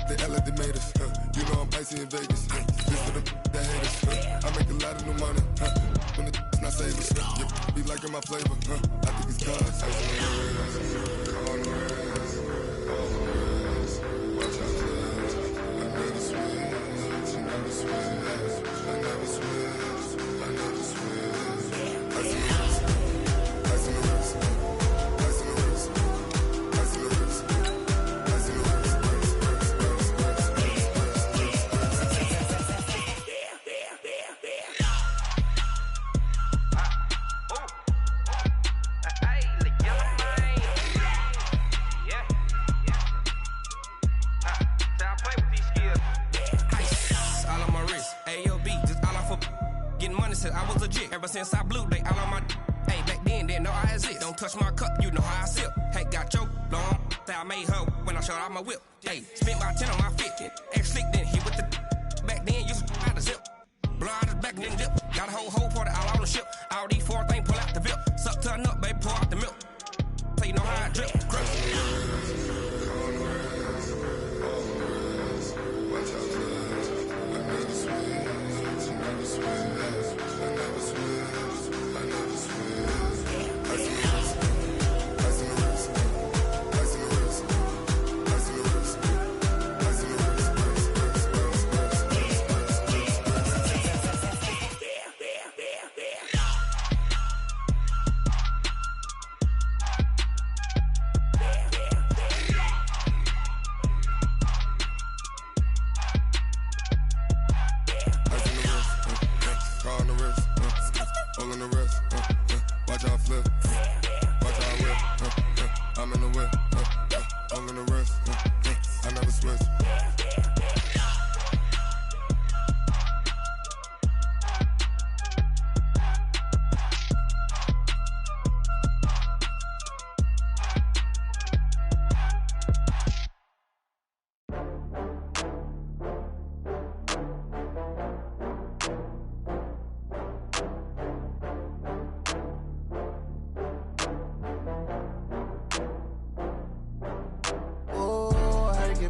they act like they made us. You know I'm icy in Vegas. This for the that hate us. I make a lot of new money. When the not saving. Be liking my flavor. I think it's cause. Ice on the wrist. On the wrist. On the wrist. Watch out, cuz. I never switch. I never switch. I never switch. I never switch. Ice on the wrist. Ice on the wrist. Ice on the wrist. Ice on the wrist. Ice on the wrist. I was legit ever since I blew they all on my hey back then didn't know I exist. Don't touch my cup, you know how I sip. Hey, got your long that I made her when I showed out my whip. Hey, spent about 10 on my 50. Ex slick then hit with the back then used to out the zip. Blow out his back then dip. Got a whole party all on the ship. All these four things pull out the VIP. Suck turn up, baby, pour out the milk. So you know how I drip. Crush. Watch out, cuz. I never switch. I never switch. I never switch. I never switch. Ice on the wrist. Ice on the wrist. Ice on the wrist. Ice on the wrist. Ice on the on the wrist, all on the wrist, watch out flip, watch out whip, I'm in the whip, all on the wrist, I never switch.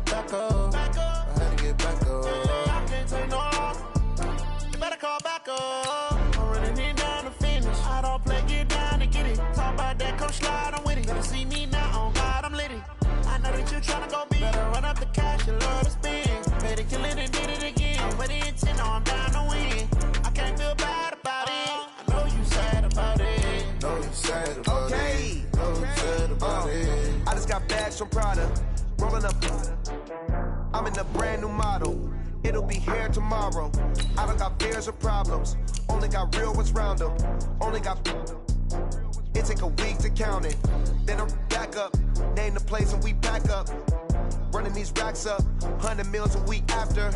Back up. I had to get back up. I can't take no off. You better call back up. I'm running it down to finish. I don't play, get down to get it. Talk about that, come slide, I'm with it. Better see me now, on God, I'm lit it. I know that you tryna go big. Better run up the cash, you love to spend. Made it, kill it, and did it again. I'm with the intent, no, I'm down to win. I can't feel bad about it. I know you sad about it. Know you sad about it. Know you sad about it. I just got bags from Prada. Rolling up. I'm in a brand new model. It'll be here tomorrow. I don't got fears or problems. Only got real ones round them. Only got. It take a week to count it. Then I'm back up. Name the place and we pack up. Running these racks up. 100 meals a week after.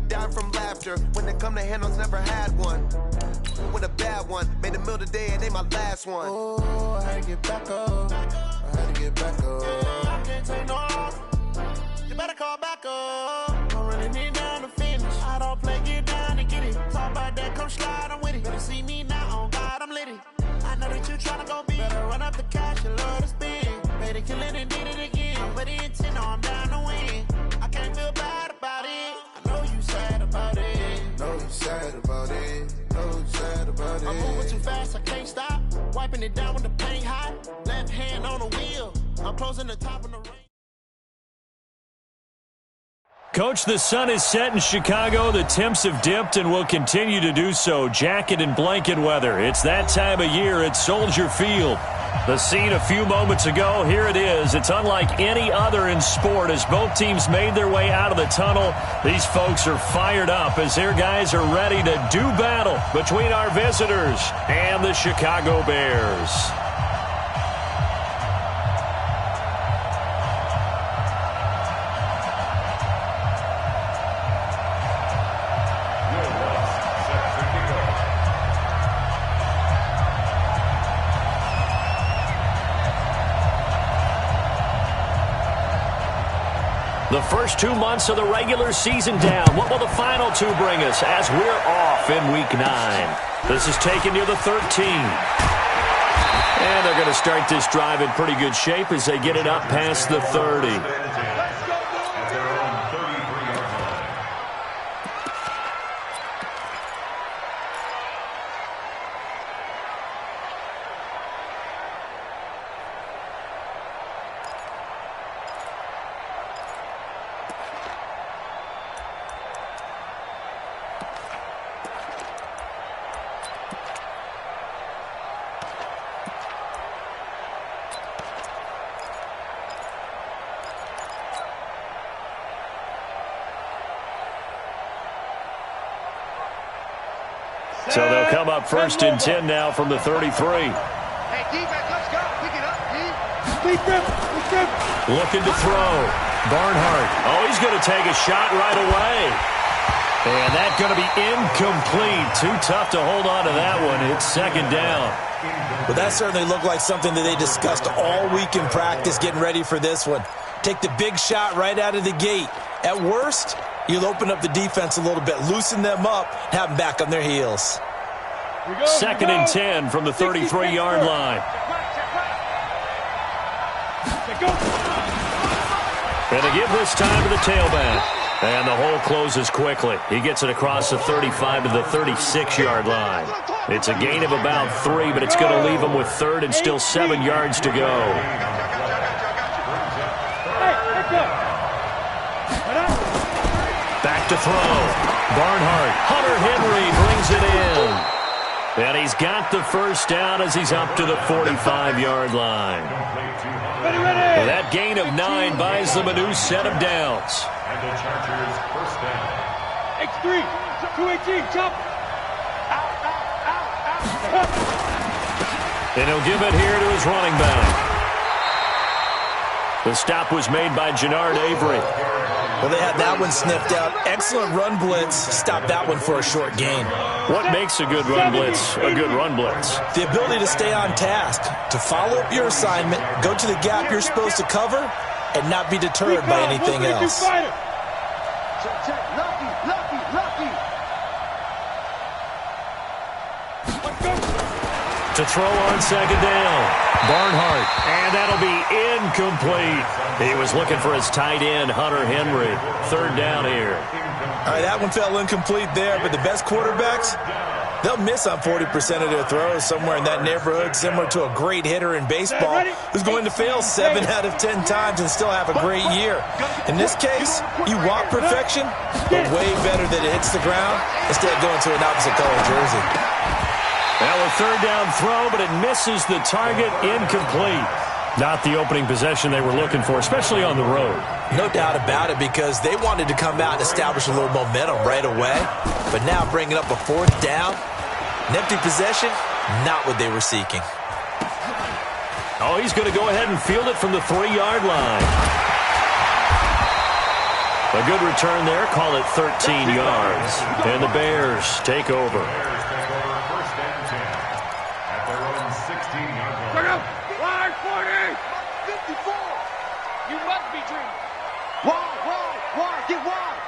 Down from laughter. When they come to handles, never had one. With a bad one. Made a meal today and they my last one. Oh, I had to get back up. I had to get back up. I can't take no off. You better call back up. I'm running it down to finish. I don't play, get down to get it. Talk about that, come slide, I'm with it. Better see me now, on God, I'm lit it. I know that you tryna go big. Better run up the cash, you love to spend. Made it, kill it, and did it again. I'm with the intent, no, I'm down to win. I can't feel bad about it. I know you sad about it. Know you sad about it. Know you sad about it. I'm moving too fast, I can't stop. Wiping it down when the paint hot. Left hand on the wheel. I'm closing the top of the ring. Coach, the sun is set in Chicago. The temps have dipped and will continue to do so. Jacket and blanket weather. It's that time of year at Soldier Field. The scene a few moments ago, here it is. It's unlike any other in sport as both teams made their way out of the tunnel. These folks are fired up as their guys are ready to do battle between our visitors and the Chicago Bears. The first 2 months of the regular season down. What will the final two bring us as we're off in Week 9? This is taking you to 13. And they're going to start this drive in pretty good shape as they get it up past the 30. So they'll come up first and 10 now from the 33. Hey, defense, let's go. Pick it up, D. Looking to throw. Barnhart. Oh, he's going to take a shot right away. And that's going to be incomplete. Too tough to hold on to that one. It's second down. Well, that certainly looked like something that they discussed all week in practice getting ready for this one. Take the big shot right out of the gate. At worst, you'll open up the defense a little bit, loosen them up, have them back on their heels. Second and 10 from the 33-yard line. And they give this time to the tailback. And the hole closes quickly. He gets it across the 35 to the 36-yard line. It's a gain of about 3, but it's going to leave him with third and still 7 yards to go. Back to throw. Barnhart. Hunter Henry brings it in. And he's got the first down as he's up to the 45-yard line. That gain of 9 buys them a new set of downs. And the Chargers first down. X3, 218, jump. And he'll give it here to his running back. The stop was made by Jannard Avery. Well, they had that one sniffed out. Excellent run blitz. Stopped that one for a short gain. What makes a good run blitz a good run blitz? The ability to stay on task, to follow up your assignment, go to the gap you're supposed to cover, and not be deterred by anything else. To throw on second down. Barnhart. And that'll be incomplete. He was looking for his tight end, Hunter Henry. Third down here. All right, that one fell incomplete there, but the best quarterbacks, they'll miss on 40% of their throws, somewhere in that neighborhood, similar to a great hitter in baseball who's going to fail 7 out of 10 times and still have a great year. In this case, you want perfection, but way better that it hits the ground instead of going to an opposite color jersey. Now a third down throw, but it misses the target, incomplete. Not the opening possession they were looking for, especially on the road. No doubt about it, because they wanted to come out and establish a little momentum right away. But now bringing up a fourth down, an empty possession, not what they were seeking. Oh, he's going to go ahead and field it from the 3-yard line. A good return there, call it 13 yards. And the Bears take over. First and 10 at their own 16-yard line. Wide 40! 54! You must be dreaming. Wide, get wide!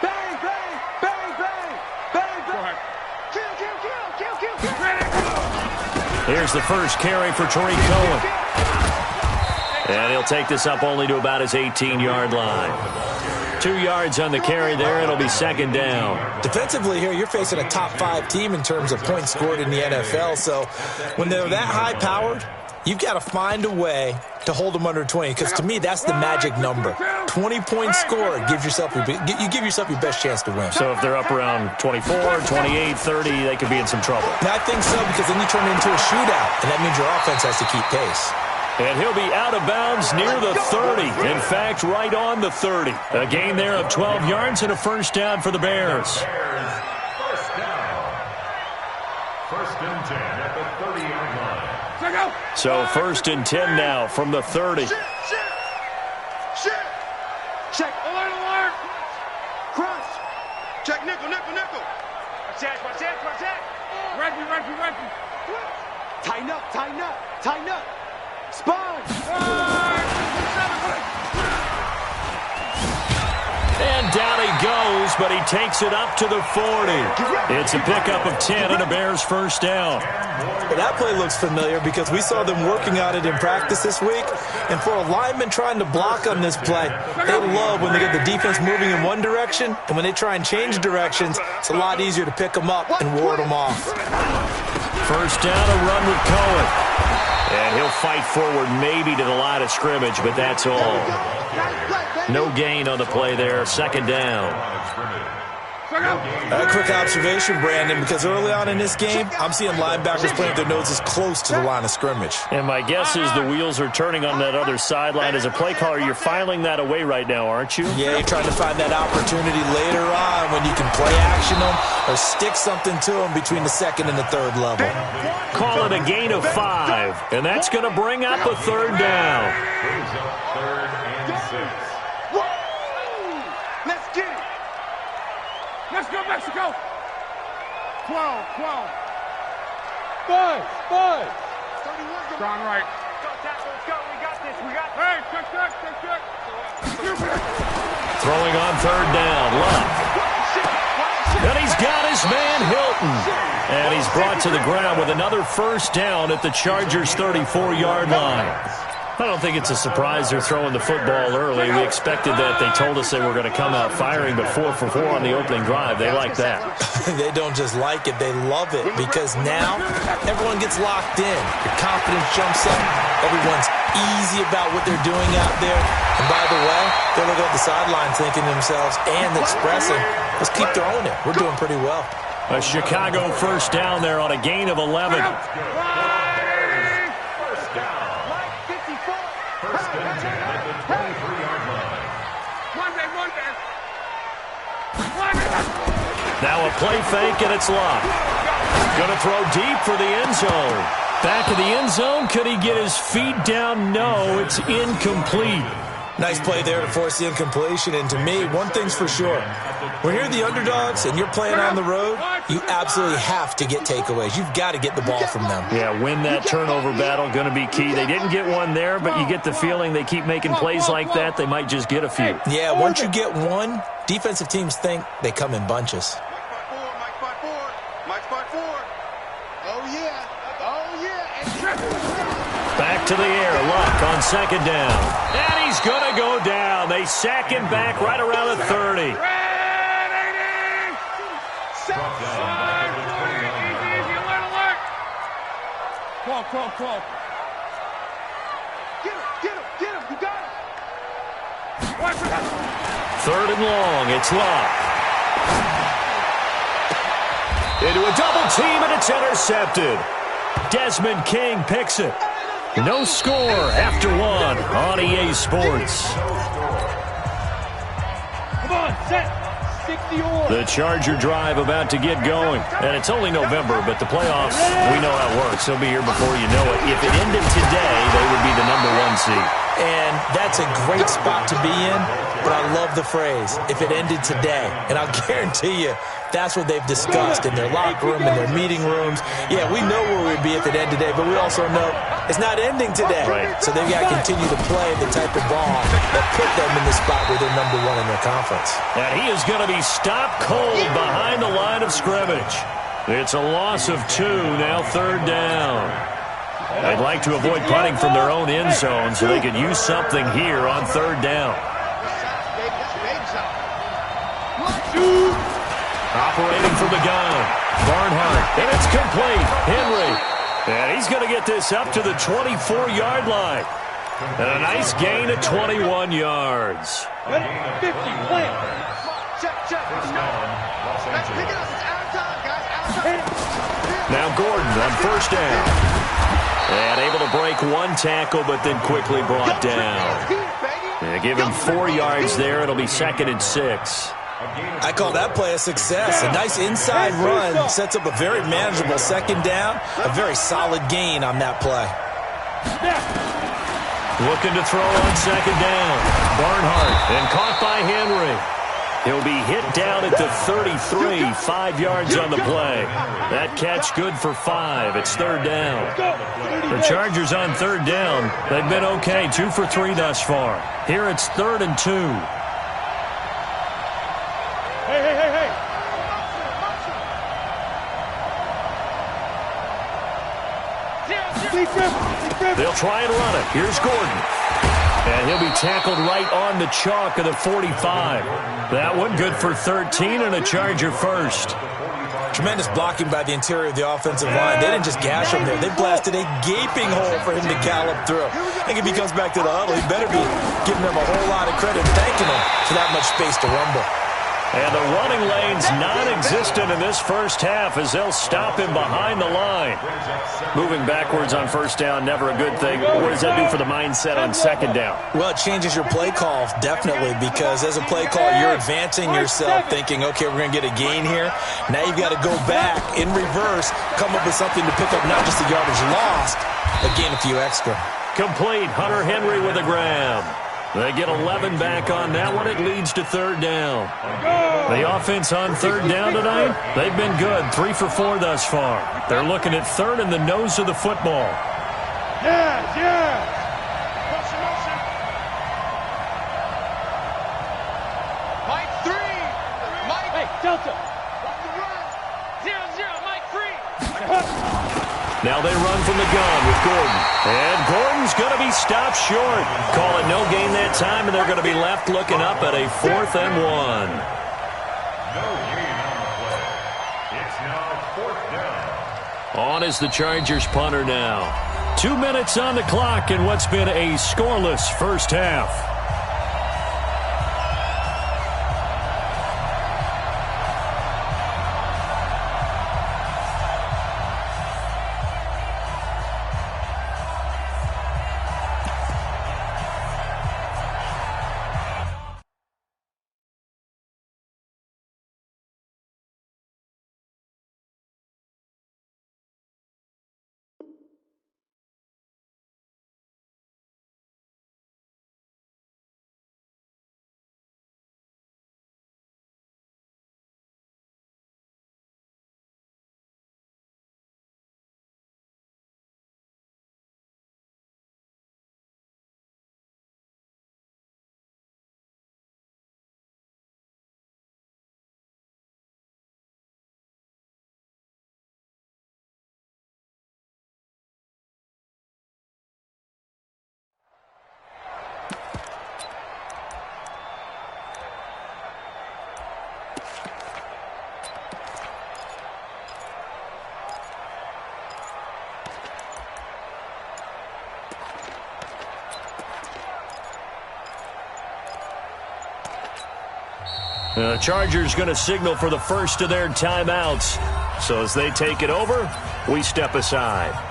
Bang, bang, bang, bang, bang, bang! Kill! Here's the first carry for Tariq Cohen. And he'll take this up only to about his 18-yard line. 2 yards on the carry there. It'll be second down. Defensively here, you're facing a top 5 team in terms of points scored in the NFL. So when they're that high-powered, you've got to find a way to hold them under 20, because to me, that's the magic number. 20 points scored gives yourself you give yourself your best chance to win. So if they're up around 24, 28, 30, they could be in some trouble. And I think so, because then you turn it into a shootout, and that means your offense has to keep pace. And he'll be out of bounds near the 30. In fact, right on the 30. A gain there of 12 yards and a first down for the Bears. First down. First and 10 at the 30-yard line. So first and 10 now from the 30. Shit! Check, alert! Crunch! Check, nickel! Watch that! Rugby! Tighten up! Spine! And down he goes, but he takes it up to the 40. It's a pickup of 10 and a Bears first down. Well, that play looks familiar because we saw them working on it in practice this week. And for a lineman trying to block on this play, they love when they get the defense moving in one direction. And when they try and change directions, it's a lot easier to pick them up and ward them off. First down, a run with Cohen. And he'll fight forward maybe to the line of scrimmage, but that's all. No gain on the play there. Second down. A quick observation, Brandon, because early on in this game, I'm seeing linebackers playing their noses close to the line of scrimmage. And my guess is the wheels are turning on that other sideline. As a play caller, you're filing that away right now, aren't you? Yeah, you're trying to find that opportunity later on when you can play action them or stick something to them between the second and the third level. Call it a gain of 5, and that's going to bring up a third down. Brings up 3rd and 6. Let's get it. Let's go, Mexico. 12. 5. 31. Strong right. Go, tackle. Let's go. We got this. Hey, check. Throwing on third down, Luck. And he's got his man Hilton. And he's brought to the ground with another first down at the Chargers' 34-yard line. I don't think it's a surprise they're throwing the football early. We expected that. They told us they were going to come out firing, but 4 for 4 on the opening drive. They like that. They don't just like it, they love it, because now everyone gets locked in. Your confidence jumps up. Everyone's easy about what they're doing out there. And by the way, they're looking at the sideline thinking to themselves and expressing, let's keep throwing it. We're doing pretty well. A Chicago first down there on a gain of 11. First and 10 at the 23-yard line. Now a play fake, and it's Luck. Going to throw deep for the end zone. Back of the end zone. Could he get his feet down? No, it's incomplete. Nice play there to force the incompletion. And to me, one thing's for sure. When you're the underdogs and you're playing on the road, you absolutely have to get takeaways. You've got to get the ball from them. Yeah, win that turnover battle, going to be key. They didn't get one there, but you get the feeling they keep making plays like that, they might just get a few. Yeah, once you get one, defensive teams think they come in bunches. Mike spot 4. Oh, yeah. Back to the air, Luck on second down. And he's going to go down. They sack him back right around the 30. Call. Get him. You got him. Third and long, it's Luck. Into a double team, and it's intercepted. Desmond King picks it. No score after 1 on EA Sports. Come on, set. 60 or. The Charger drive about to get going. And it's only November, but the playoffs, we know how it works. They'll be here before you know it. If it ended today, they would be the #1 seed. And that's a great spot to be in, but I love the phrase, if it ended today. And I'll guarantee you, that's what they've discussed in their locker room, in their meeting rooms. Yeah, we know where we'd be if it ended today, but we also know it's not ending today. Right. So they've got to continue to play the type of ball that put them in the spot where they're #1 in their conference. And he is going to be stopped cold behind the line of scrimmage. It's a loss of 2, now third down. They'd like to avoid punting from their own end zone so they could use something here on third down. Operating from the gun, Barnhart, and it's complete. Henry, and he's going to get this up to the 24-yard line. And a nice gain of 21 yards. 50, plant. Check. Now Gordon on first down. And able to break one tackle, but then quickly brought down. And give him 4 yards there. It'll be 2nd and 6. I call that play a success. A nice inside run sets up a very manageable second down. A very solid gain on that play. Looking to throw on second down. Barnhart, and caught by Henry. He'll be hit down at the 33, 5 yards on the play. That catch good for 5. It's third down. The Chargers on third down. They've been okay, 2 for 3 thus far. Here it's 3rd and 2. Hey. They'll try and run it. Here's Gordon. And he'll be tackled right on the chalk of the 45. That one good for 13 and a Charger first. Tremendous blocking by the interior of the offensive line. They didn't just gash him there. They blasted a gaping hole for him to gallop through. I think if he comes back to the huddle, he better be giving them a whole lot of credit and thanking them for that much space to rumble. And the running lane's non-existent in this first half as they'll stop him behind the line. Moving backwards on first down, never a good thing. What does that do for the mindset on second down? Well, it changes your play call, definitely, because as a play call, you're advancing yourself thinking, okay, we're going to get a gain here. Now you've got to go back in reverse, come up with something to pick up not just the yardage lost, but gain a few extra. Complete. Hunter Henry with a grab. They get 11 back on that one. It leads to third down. The offense on third down tonight, they've been good. 3 for 4 thus far. They're looking at third in the nose of the football. Yeah. Mike 3. Mike. Hey, Delta. 0-0. Mike 3. Now they run from the gun with Gordon. And Gordon's going to be stopped short. Call it no gain that time, and they're going to be left looking up at a 4th and 1. No gain on the play. It's now 4th down. On is the Chargers punter now. 2 minutes on the clock in what's been a scoreless first half. The Chargers going to signal for the first of their timeouts. So as they take it over, we step aside.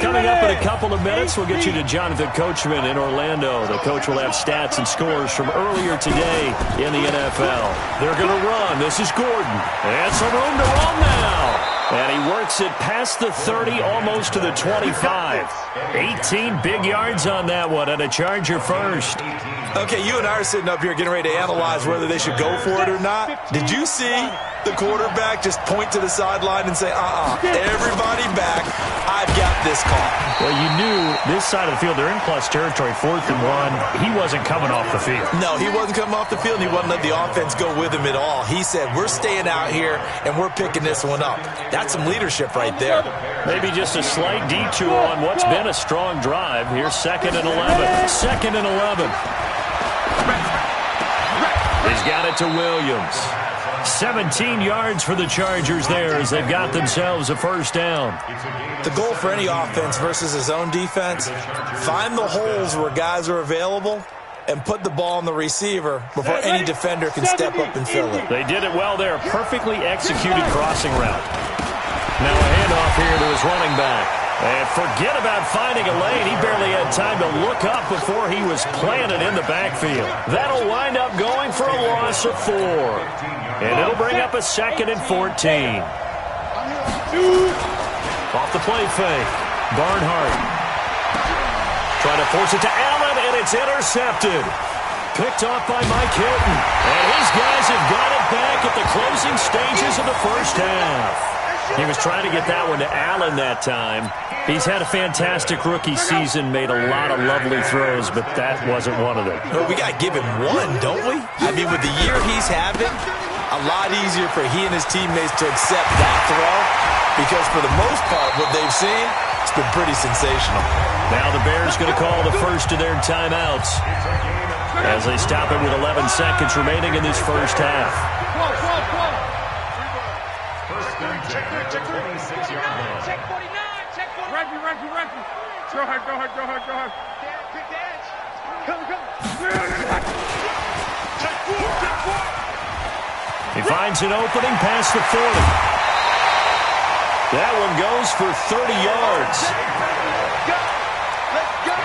Coming up in a couple of minutes, we'll get you to Jonathan Coachman in Orlando. The coach will have stats and scores from earlier today in the NFL. They're going to run. This is Gordon. And some room to run now. And he works it past the 30, almost to the 25. 18 big yards on that one, and a Charger first. Okay, you and I are sitting up here getting ready to analyze whether they should go for it or not. Did you see the quarterback just point to the sideline and say, everybody back, I've got this call? Well, you knew this side of the field, they're in plus territory, 4th and 1. He wasn't coming off the field. No, he wasn't coming off the field, and he wasn't letting the offense go with him at all. He said, we're staying out here, and we're picking this one up. That's some leadership right there. Maybe just a slight detour on what's been a strong drive. Here's 2nd and 11. 2nd and 11. He's got it to Williams. 17 yards for the Chargers there as they've got themselves a first down. The goal for any offense versus his own defense, find the holes where guys are available and put the ball on the receiver before any defender can step up and fill it. They did it well there. Perfectly executed crossing route. Now a handoff here to his running back. And forget about finding a lane. He barely had time to look up before he was planted in the backfield. That'll wind up going for a loss of 4. And it'll bring up a 2nd and 14. Off the play fake. Barnhart. Trying to force it to Allen, and it's intercepted. Picked off by Mike Hilton. And his guys have got it back at the closing stages of the first half. He was trying to get that one to Allen that time. He's had a fantastic rookie season, made a lot of lovely throws, but that wasn't one of them. Well, we got to give him one, don't we? I mean, with the year he's having, a lot easier for he and his teammates to accept that throw because for the most part, what they've seen, it's been pretty sensational. Now the Bears going to call the first of their timeouts as they stop it with 11 seconds remaining in this first half. First and 10 at the 26-yard line. Check 49, check 49. Referee. Go ahead. Good dance. Come. Check four. He finds an opening past the 40. That one goes for 30 yards. Let's go.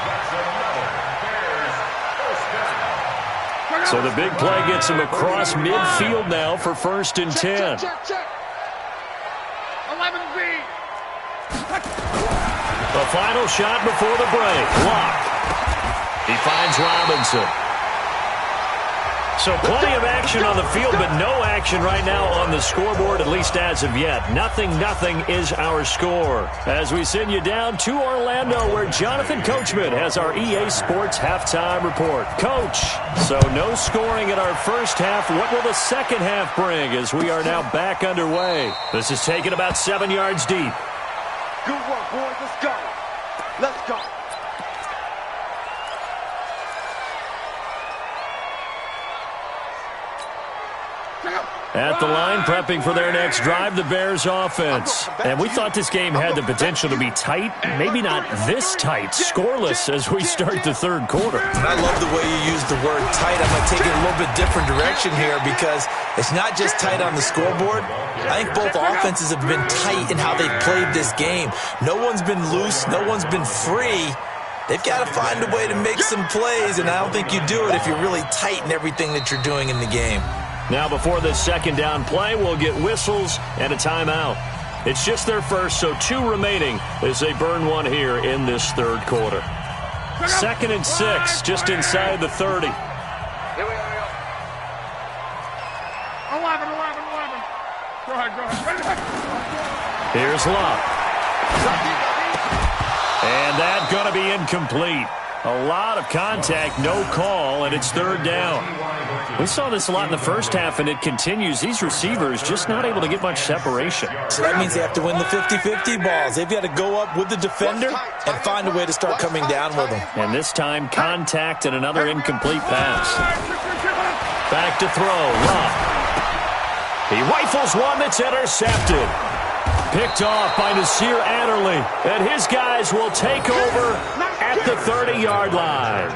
That's another Bears first down. So the big play gets him across midfield now for first and 10. Check. 11B. The final shot before the break. Block. He finds Robinson. So plenty of action on the field, but no action right now on the scoreboard, at least as of yet. Nothing is our score. As we send you down to Orlando, where Jonathan Coachman has our EA Sports halftime report. Coach, so no scoring in our first half. What will the second half bring as we are now back underway? This is taken about 7 yards deep. Good work, boys. Let's go. At the line, prepping for their next drive, the Bears offense. And we thought this game had the potential to be tight, maybe not this tight, scoreless as we start the third quarter. And I love the way you use the word tight. I'm going to take it a little bit different direction here because it's not just tight on the scoreboard. I think both offenses have been tight in how they've played this game. No one's been loose. No one's been free. They've got to find a way to make some plays, and I don't think you do it if you're really tight in everything that you're doing in the game. Now before this second down play, we'll get whistles and a timeout. It's just their first, so 2 remaining as they burn one here in this third quarter. 2nd and 6, just inside the 30. Here we go. 11. Go ahead. Here's Love. And that's going to be incomplete. A lot of contact, no call, and it's third down. We saw this a lot in the first half, and it continues. These receivers just not able to get much separation. So that means they have to win the 50-50 balls. They've got to go up with the defender and find a way to start coming down with them. And this time, contact and another incomplete pass. Back to throw. Love. He rifles one that's intercepted. Picked off by Nasir Adderley. And his guys will take over at the 30-yard line.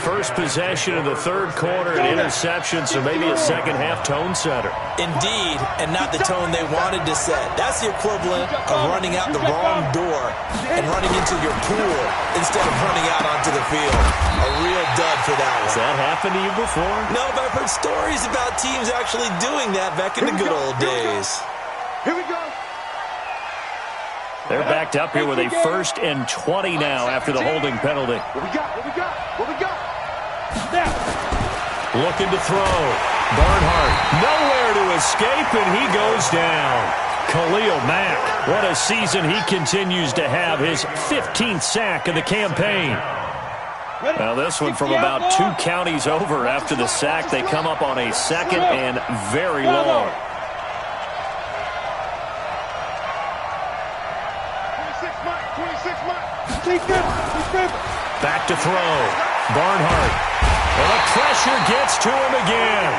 First possession of the third quarter, an interception, so maybe a second-half tone setter. Indeed, and not the tone they wanted to set. That's the equivalent of running out the wrong door and running into your pool instead of running out onto the field. A real dud for that one. Has that happened to you before? No, but I've heard stories about teams actually doing that back in the good old days. Here we go. They're backed up here with a 1st and 20 now after the holding penalty. What we got? Looking to throw. Barnhart nowhere to escape, and he goes down. Khalil Mack, what a season he continues to have. His 15th sack of the campaign. Now this one from about 2 counties over after the sack. They come up on a second and very long. 26 months. Back to throw. Barnhart. And the pressure gets to him again.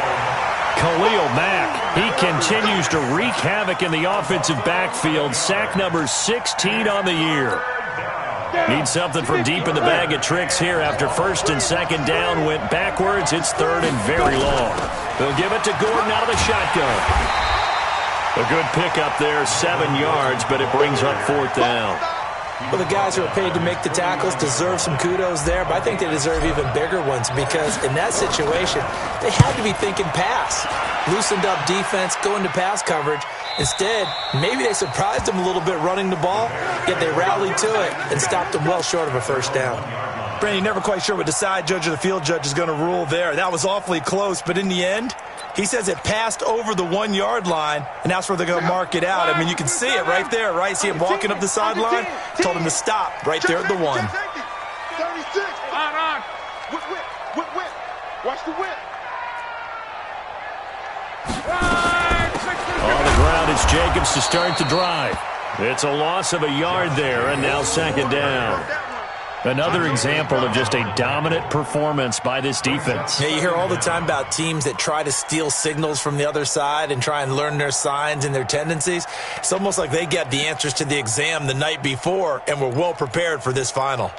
Khalil Mack, he continues to wreak havoc in the offensive backfield. Sack number 16 on the year. Need something from deep in the bag of tricks here after 1st and 2nd down went backwards. It's 3rd and very long. They'll give it to Gordon out of the shotgun. A good pickup there, 7 yards, but it brings up 4th down. Well, the guys who are paid to make the tackles deserve some kudos there, but I think they deserve even bigger ones because in that situation, they had to be thinking pass. Loosened up defense, going to pass coverage. Instead, maybe they surprised them a little bit running the ball, yet they rallied to it and stopped them well short of a 1st down. Brandon, you're never quite sure what the side judge or the field judge is going to rule there. That was awfully close, but in the end, he says it passed over the 1-yard line, and that's where they're going to mark it out. I mean, you can see it right there, right? See him walking up the sideline? Told him to stop right there at the 1. 36. On. Whip. Watch the whip. On the ground, it's Jacobs to start the drive. It's a loss of a yard there, and now second down. Another example of just a dominant performance by this defense. Yeah, you hear all the time about teams that try to steal signals from the other side and try and learn their signs and their tendencies. It's almost like they get the answers to the exam the night before and were well prepared for this final.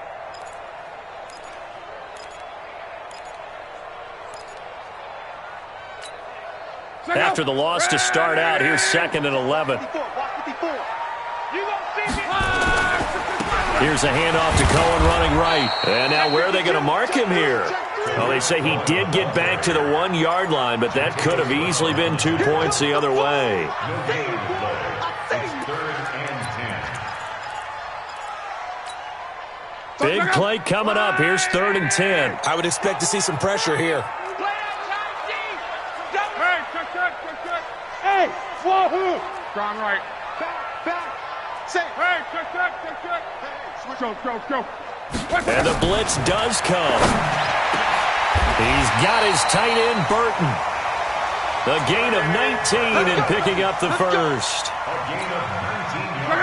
After the loss to start out, here's 2nd and 11. Here's a handoff to Cohen running right. And now where are they going to mark him here? Well, they say he did get back to the 1-yard line, but that could have easily been 2 points the other way. Big play coming up. Here's 3rd and 10. I would expect to see some pressure here. Hey, Wahoo! Strong right. Back. Say, hey, check. Go. And the blitz does come. He's got his tight end, Burton. The gain of 19 and picking up the first.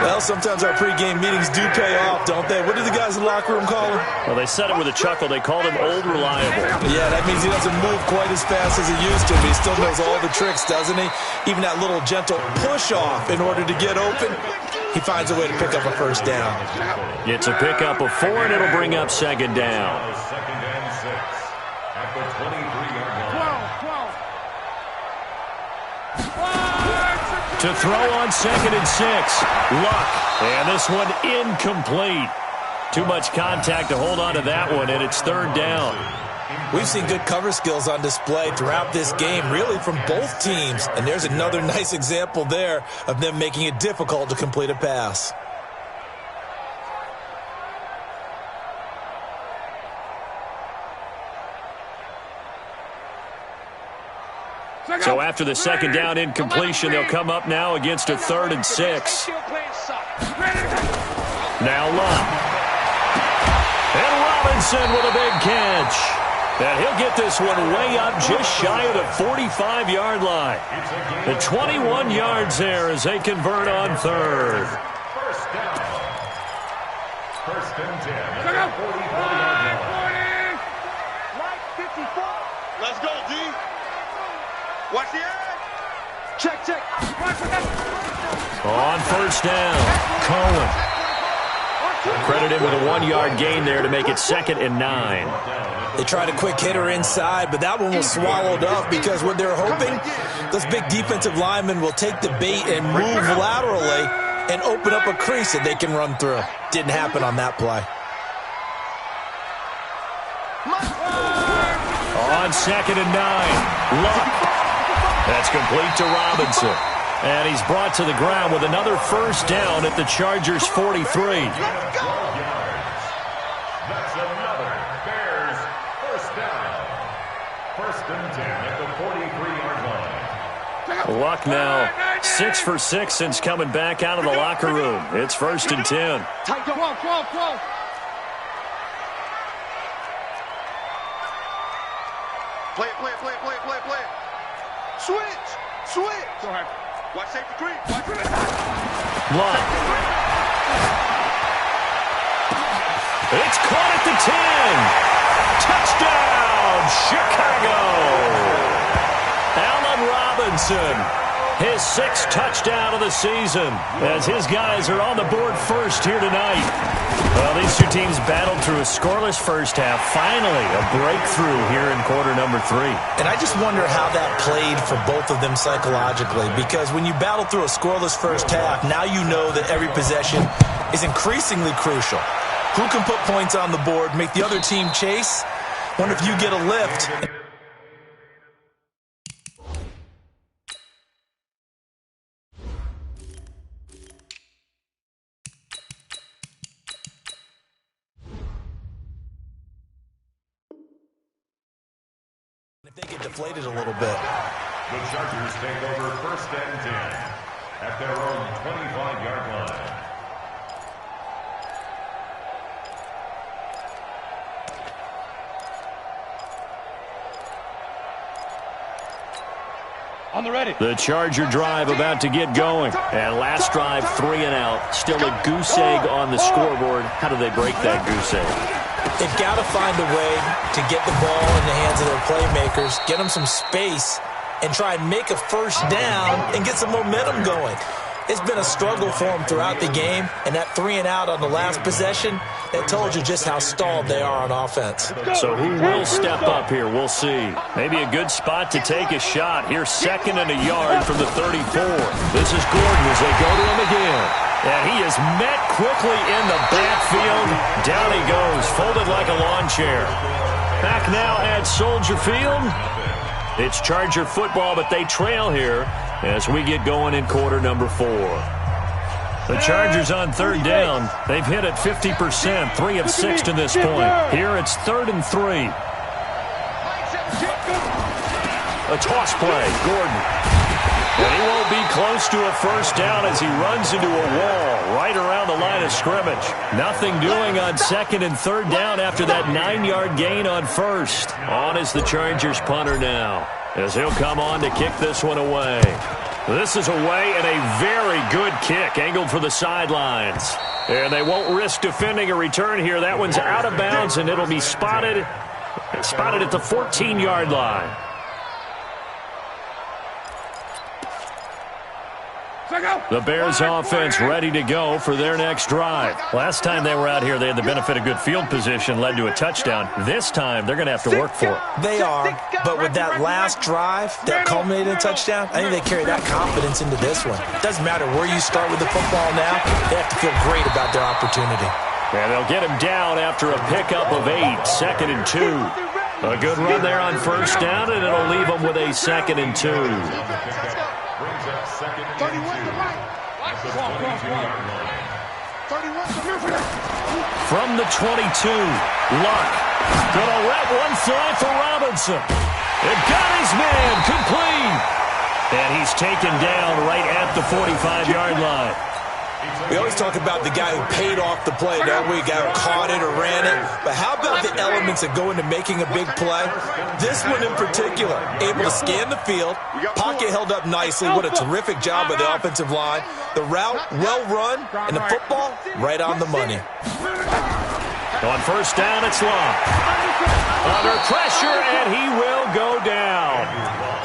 Well, sometimes our pregame meetings do pay off, don't they? What do the guys in the locker room call him? Well, they said it with a chuckle. They called him Old Reliable. Yeah, that means he doesn't move quite as fast as he used to, but he still knows all the tricks, doesn't he? Even that little gentle push-off in order to get open, he finds a way to pick up a first down. It's a pickup of 4, and it'll bring up second down. Second and 6 at the 23-yard line. To throw on 2nd and 6. Luck. And this one incomplete. Too much contact to hold on to that one, and it's 3rd down. We've seen good cover skills on display throughout this game, really from both teams. And there's another nice example there of them making it difficult to complete a pass. So after the second down incompletion, they'll come up now against a 3rd and 6. Now Luck. And Robinson with a big catch. And he'll get this one way up just shy of the 45-yard line. The 21 yards there as they convert on 3rd. First down. 1st and 10 at the 44-yard line. Like 54. Let's go, D. Watch the edge. Check. On 1st down, Cohen. Credit him with a 1-yard gain there to make it 2nd and 9. They tried a quick hitter inside, but that one was swallowed up because what they're hoping, those big defensive linemen will take the bait and move laterally and open up a crease that they can run through. Didn't happen on that play. On 2nd and 9, Luck. That's complete to Robinson. And he's brought to the ground with another first down at the Chargers' 43. That's another Bears first down. 1st and 10 at the 43-yard line. Luck now 6 for 6 since coming back out of the locker room. It's 1st and 10. Tight, go. Play. Switch. Go ahead. Watch safety creep. Luck. It's caught at the 10. Touchdown, Chicago. Allen Robinson, his 6th touchdown of the season as his guys are on the board first here tonight. Well, these two teams battled through a scoreless first half. Finally, a breakthrough here in quarter number 3. And I just wonder how that played for both of them psychologically, because when you battle through a scoreless first half, now you know that every possession is increasingly crucial. Who can put points on the board, make the other team chase? Wonder if you get a lift. If they get deflated a little bit. The Chargers take over 1st and 10 at their own 25-yard line. On the ready. The Charger drive about to get going. And last drive, 3 and out. Still a goose egg on the scoreboard. How do they break that goose egg? They've got to find a way to get the ball in the hands of their playmakers, get them some space, and try and make a first down and get some momentum going. It's been a struggle for them throughout the game, and that 3 and out on the last possession, that told you just how stalled they are on offense. So who will step up here? We'll see. Maybe a good spot to take a shot. Here's 2nd and a yard from the 34. This is Gordon as they go to him again. And he is met quickly in the backfield. Down he goes, folded like a lawn chair. Back now at Soldier Field. It's Charger football, but they trail here as we get going in quarter number 4. The Chargers on 3rd down. They've hit it 50%, 3 of 6 to this point. Here it's 3rd and 3. A toss play, Gordon. And he won't be close to a first down as he runs into a wall right around the line of scrimmage. Nothing doing on 2nd and 3rd down after that 9-yard gain on 1st. On is the Chargers punter now, as he'll come on to kick this one away. This is away and a very good kick, angled for the sidelines. And they won't risk defending a return here. That one's out of bounds, and it'll be spotted at the 14-yard line. The Bears offense ready to go for their next drive. Last time they were out here, they had the benefit of good field position, led to a touchdown. This time, they're going to have to work for it. They are, but with that last drive that culminated in a touchdown, I think they carry that confidence into this one. It doesn't matter where you start with the football now, they have to feel great about their opportunity. And they'll get him down after a pickup of 8, 2nd and 2. A good run there on 1st down, and it'll leave them with a 2nd and 2. From the 22, Luck. Gonna let one fly for Robinson. It got his man complete. And he's taken down right at the 45-yard line. We always talk about the guy who paid off the play, don't we? Guy who caught it or ran it. But how about the elements that go into making a big play? This one in particular, able to scan the field, pocket held up nicely. What a terrific job by the offensive line. The route, well run, and the football, right on the money. On 1st down, it's Luck. Under pressure, and he will go down.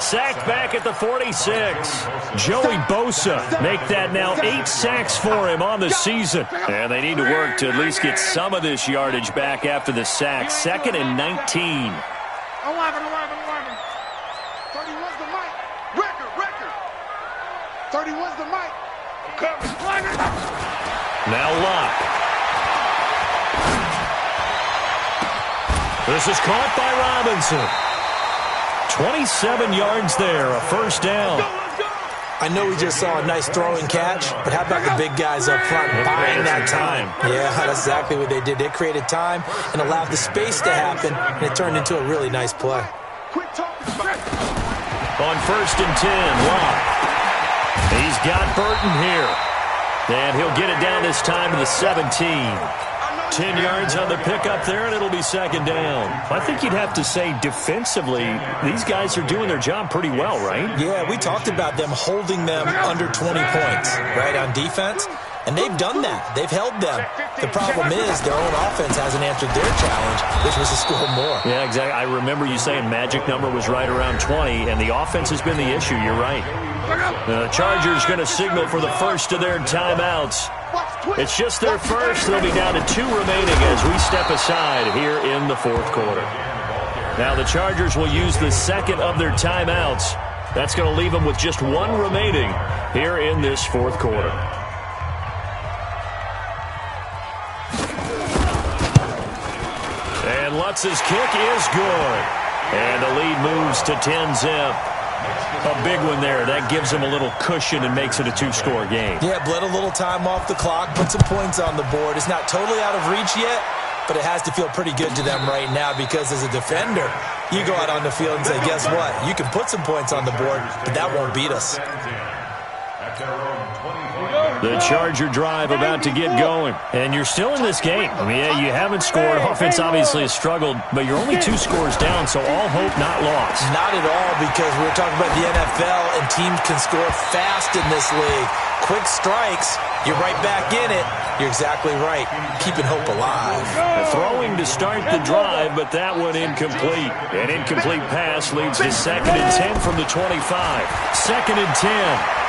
Sacked back at the 46. Joey Bosa make that now 8 sacks for him on the season. And they need to work to at least get some of this yardage back after the sack. 2nd and 19. 31's the mic. Record. 31's the mic. Now Luck. This is caught by Robinson. 27 yards there, a 1st down. I know we just saw a nice throwing catch, but how about the big guys up front buying that time? Yeah, that's exactly what they did. They created time and allowed the space to happen, and it turned into a really nice play. On 1st and 10, Luck. He's got Burton here. And he'll get it down this time to the 17. 10 yards on the pickup there, and it'll be 2nd down. I think you'd have to say defensively, these guys are doing their job pretty well, right? Yeah, we talked about them holding them under 20 points, right, on defense. And they've done that. They've held them. The problem is their own offense hasn't answered their challenge, which was to score more. Yeah, exactly. I remember you saying magic number was right around 20, and the offense has been the issue. You're right. The Chargers going to signal for the first of their timeouts. It's just their first. They'll be down to 2 remaining as we step aside here in the 4th quarter. Now the Chargers will use the 2nd of their timeouts. That's going to leave them with just 1 remaining here in this 4th quarter. And Lutz's kick is good. And the lead moves to 10-zip. A big one there. That gives them a little cushion and makes it a 2-score game. Yeah, bled a little time off the clock, put some points on the board. It's not totally out of reach yet, but it has to feel pretty good to them right now because as a defender, you go out on the field and say, guess what? You can put some points on the board, but that won't beat us. At their own 25 The Charger drive about to get going. And you're still in this game. I mean, yeah, you haven't scored. Offense obviously has struggled, but you're only 2 scores down, so all hope not lost. Not at all, because we're talking about the NFL, and teams can score fast in this league. Quick strikes, you're right back in it. You're exactly right. Keeping hope alive. Throwing to start the drive, but that one incomplete. An incomplete pass leads to 2nd and 10 from the 25. 2nd and 10.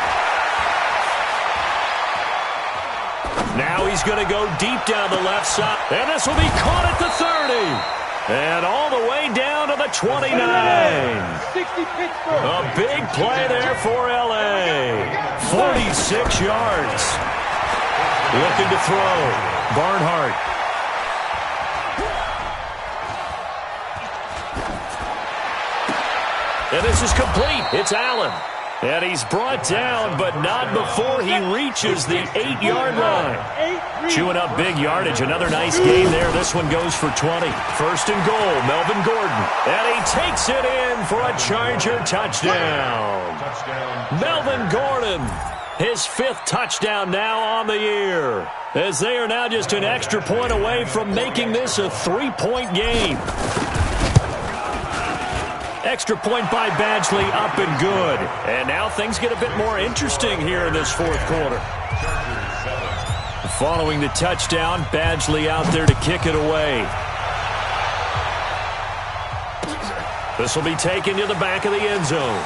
Now he's going to go deep down the left side. And this will be caught at the 30. And all the way down to the 29. A big play there for L.A. 46 yards. Looking to throw. Barnhart. And this is complete. It's Allen. And he's brought down, but not before he reaches the 8-yard line. Chewing up big yardage. Another nice gain there. This one goes for 20. 1st and goal, Melvin Gordon. And he takes it in for a Charger touchdown. Melvin Gordon, his 5th touchdown now on the year, as they are now just an extra point away from making this a 3-point game. Extra point by Badgley, up and good. And now things get a bit more interesting here in this 4th quarter. Following the touchdown, Badgley out there to kick it away. This will be taken to the back of the end zone.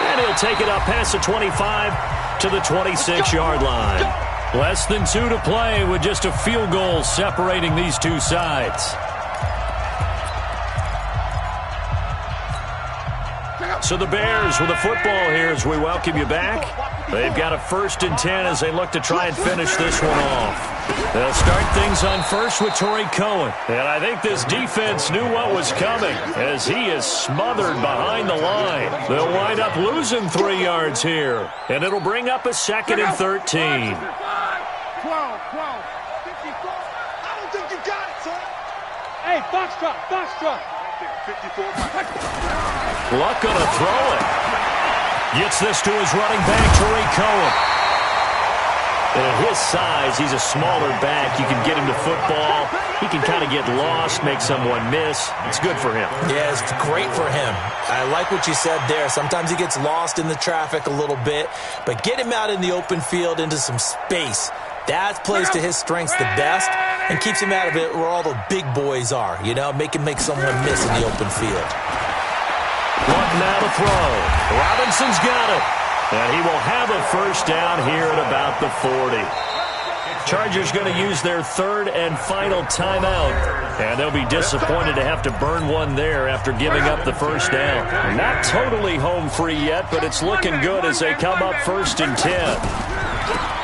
And he'll take it up past the 25 to the 26-yard line. Less than 2 to play with just a field goal separating these two sides. So the Bears with the football here as we welcome you back. They've got a 1st and 10 as they look to try and finish this one off. They'll start things on first with Torrey Cohen. And I think this defense knew what was coming as he is smothered behind the line. They'll wind up losing 3 yards here. And it'll bring up a 2nd and 13. 12, 12, 54. I don't think you got it, son. Hey, Foxtrot, Foxtrot. 54. Luck gonna throw it. Gets this to his running back, Torrey Cohen. And at his size, he's a smaller back. You can get him to football. He can kind of get lost, make someone miss. It's good for him. Yeah, it's great for him. I like what you said there. Sometimes he gets lost in the traffic a little bit, but get him out in the open field into some space. That plays to his strengths the best and keeps him out of it where all the big boys are, you know, make someone miss in the open field. Luck now to throw. Robinson's got it. And he will have a 1st down here at about the 40. Chargers going to use their 3rd and final timeout. And they'll be disappointed to have to burn one there after giving up the 1st down. Not totally home free yet, but it's looking good as they come up 1st and 10.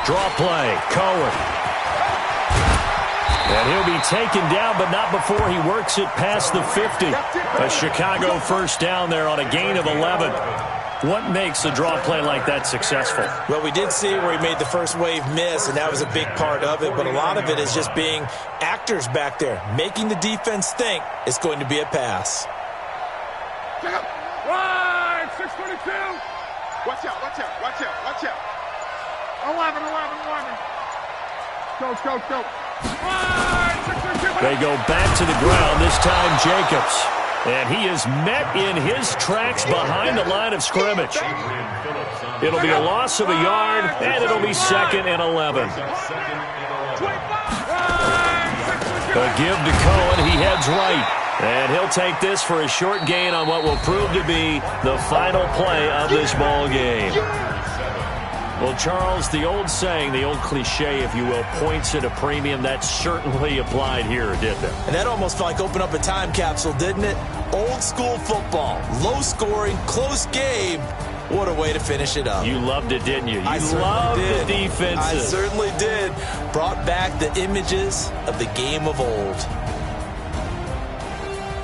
Draw play, Cohen. And he'll be taken down, but not before he works it past the 50. A Chicago 1st down there on a gain of 11. What makes a draw play like that successful? Well, we did see where he made the first wave miss, and that was a big part of it. But a lot of it is just being actors back there, making the defense think it's going to be a pass. Right, 622. Watch out, watch out, watch out, watch out. 11. Go. They go back to the ground, this time Jacobs. And he is met in his tracks behind the line of scrimmage. It'll be a loss of a yard, and it'll be 2nd and 11. A give to Cohen, he heads right. And he'll take this for a short gain on what will prove to be the final play of this ball game. Well, Charles, the old saying, the old cliche, if you will, points at a premium, that certainly applied here, didn't it? And that almost felt like opened up a time capsule, didn't it? Old school football, low scoring, close game. What a way to finish it up. You loved it, didn't you? I loved did. The defenses. I certainly did. Brought back the images of the game of old.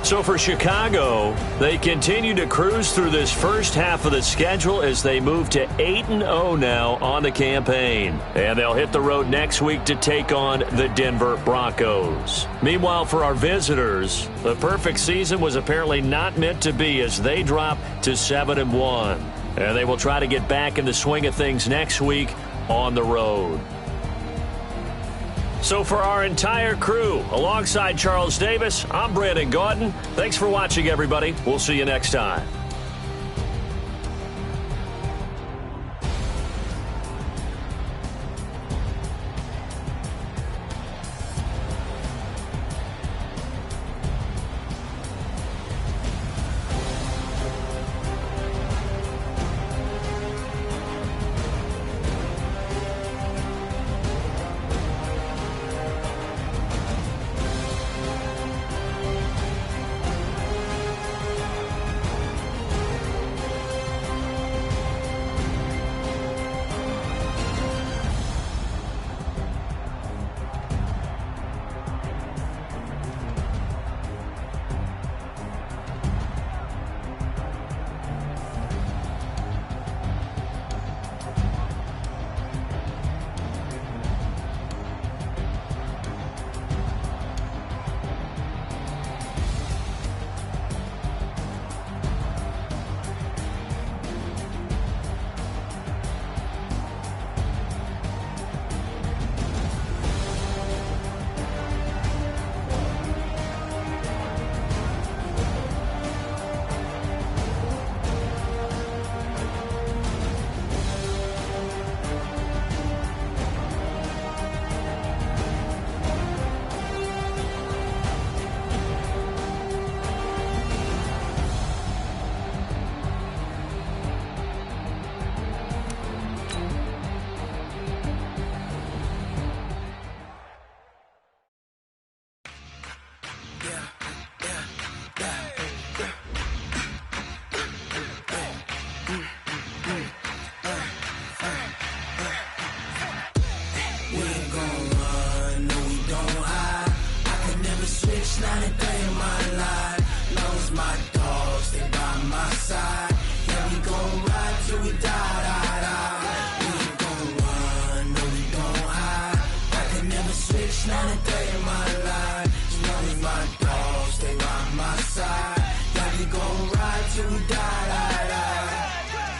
So for Chicago, they continue to cruise through this first half of the schedule as they move to 8-0 now on the campaign. And they'll hit the road next week to take on the Denver Broncos. Meanwhile, for our visitors, the perfect season was apparently not meant to be as they drop to 7-1. And they will try to get back in the swing of things next week on the road. So for our entire crew, alongside Charles Davis, I'm Brandon Gaudin. Thanks for watching, everybody. We'll see you next time.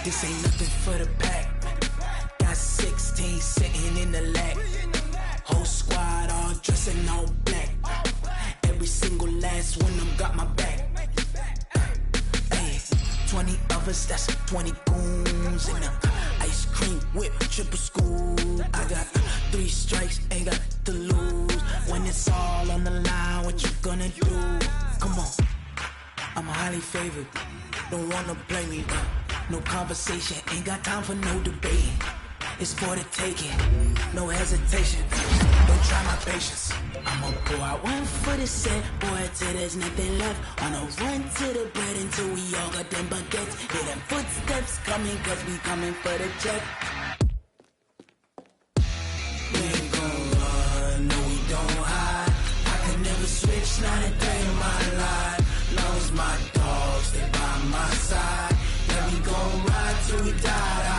This ain't nothing for the pack. Got 16 sitting in the lag. Whole squad all dressing all black. Every single last one of them got my back. Hey, 20 of us, that's 20 goons in them. Ice cream whip, triple scoop. I got 3 strikes, ain't got to lose. When it's all on the line, what you gonna do? Come on, I'm highly favored. Don't wanna play me. No conversation, ain't got time for no debate. It's for the taking, no hesitation. Don't try my patience. I'ma pull out one for the set, boy, till there's nothing left. On a run to the bread until we all got them baguettes. Hear them footsteps coming, cause we coming for the check. We ain't gon' run, no we don't hide. I could never switch, not a day in my life. Long as my dogs, they by my side. Yeah, we gon' ride till we die.